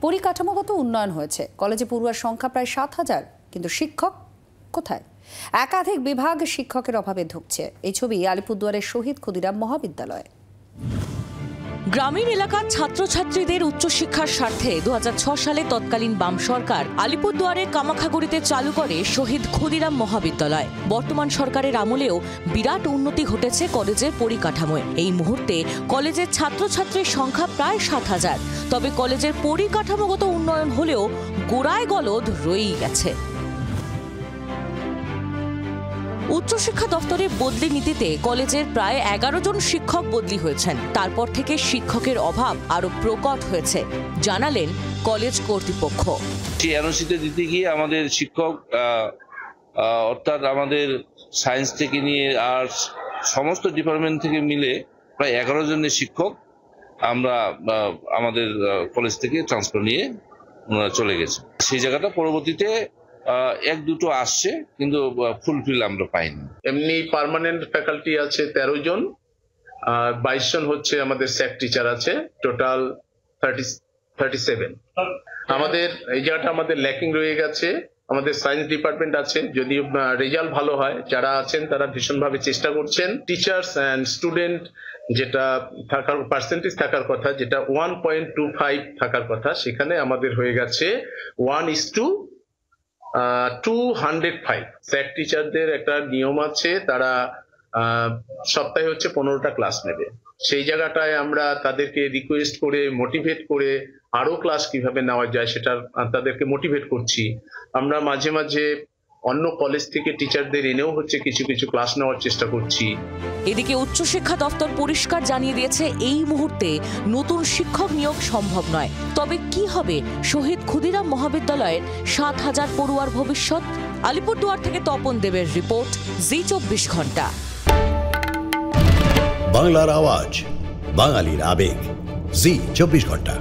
পরিকাঠামোগত উন্নয়ন হয়েছে। কলেজে পড়ুয়ার সংখ্যা প্রায় ৭,০০০, কিন্তু শিক্ষক কোথায়? একাধিক বিভাগ শিক্ষকের অভাবে ধুঁকছে। এই ছবি আলিপুরদুয়ারের শহীদ ক্ষুদিরাম মহাবিদ্যালয়। গ্রামীণ এলাকার ছাত্রছাত্রীদের উচ্চশিক্ষার স্বার্থে 2006 সালে তৎকালীন বাম সরকার আলিপুরদুয়ারের কামাখাগুড়িতে চালু করে শহীদ ক্ষুদিরাম মহাবিদ্যালয়। বর্তমান সরকারের আমলেও বিরাট উন্নতি ঘটেছে কলেজের পরিকাঠামোয়। এই মুহূর্তে কলেজের ছাত্রছাত্রীর সংখ্যা প্রায় ৭,০০০। তবে কলেজের পরিকাঠামোগত উন্নয়ন হলেও গোড়ায় গলদ রয়েই গেছে। উচ্চশিক্ষা দফতরের বদলি নীতিতে কলেজের প্রায় 11 জন শিক্ষক বদলি হয়েছেন। তারপর থেকে শিক্ষকের অভাব আরো প্রকট হয়েছে, জানালেন কলেজ কর্তৃপক্ষ। এনওসিতে দিতে গিয়ে আমাদের শিক্ষক অর্থাৎ আমাদের সায়েন্স থেকে নিয়ে আর সমস্ত ডিপার্টমেন্ট থেকে মিলে প্রায় 11 জনের শিক্ষক আমরা আমাদের কলেজ থেকে ট্রান্সফার নিয়ে ওনারা চলে গেছে। সেই জায়গাটা পরবর্তীতে এক দুটো আসছে, কিন্তু ফুলফিল আমরা পাইনি। এমনি পার্মানেন্ট ফ্যাকাল্টি আছে 13 জন, 22 জন হচ্ছে আমাদের স্যাক টিচার আছে, টোটাল 37। আমাদের এই জায়গাটা আমাদের ল্যাকিং রয়ে গেছে। আমাদের সায়েন্স ডিপার্টমেন্ট আছে, যদি রেজাল্ট ভালো হয় যারা আছেন তারা ভীষণভাবে চেষ্টা করছেন। টিচার্স অ্যান্ড স্টুডেন্ট যেটা থাকার পার্সেন্টেজ থাকার কথা, যেটা 1.25 থাকার কথা, সেখানে আমাদের হয়ে গেছে 1:205। স্যাক টিচারদের একটা নিয়ম আছে, তারা সপ্তাহে হচ্ছে 15টা ক্লাস নেবে। সেই জায়গাটায় আমরা তাদেরকে রিকোয়েস্ট করে মোটিভেট করে আরো ক্লাস কিভাবে নেওয়া যায় সেটা তাদেরকে মোটিভেট করছি। আমরা মাঝে মাঝে অন্য কলেজ থেকে টিচারদের এনেও হচ্ছে কিছু কিছু ক্লাস নেওয়ার চেষ্টা করছি। এদিকে উচ্চশিক্ষা দপ্তর পরিষ্কার জানিয়ে দিয়েছে এই মুহূর্তে নতুন শিক্ষক নিয়োগ সম্ভব নয়। তবে কি হবে শহীদ ক্ষুদিরাম মহাবিদ্যালয়ের ৭,০০০ পড়ুয়ার ভবিষ্যৎ? আলিপুরদুয়ার থেকে তপন দেবের রিপোর্ট, জি24 ঘন্টা। বাংলার আওয়াজ, বাঙালির আবেগ, জি24 ঘন্টা।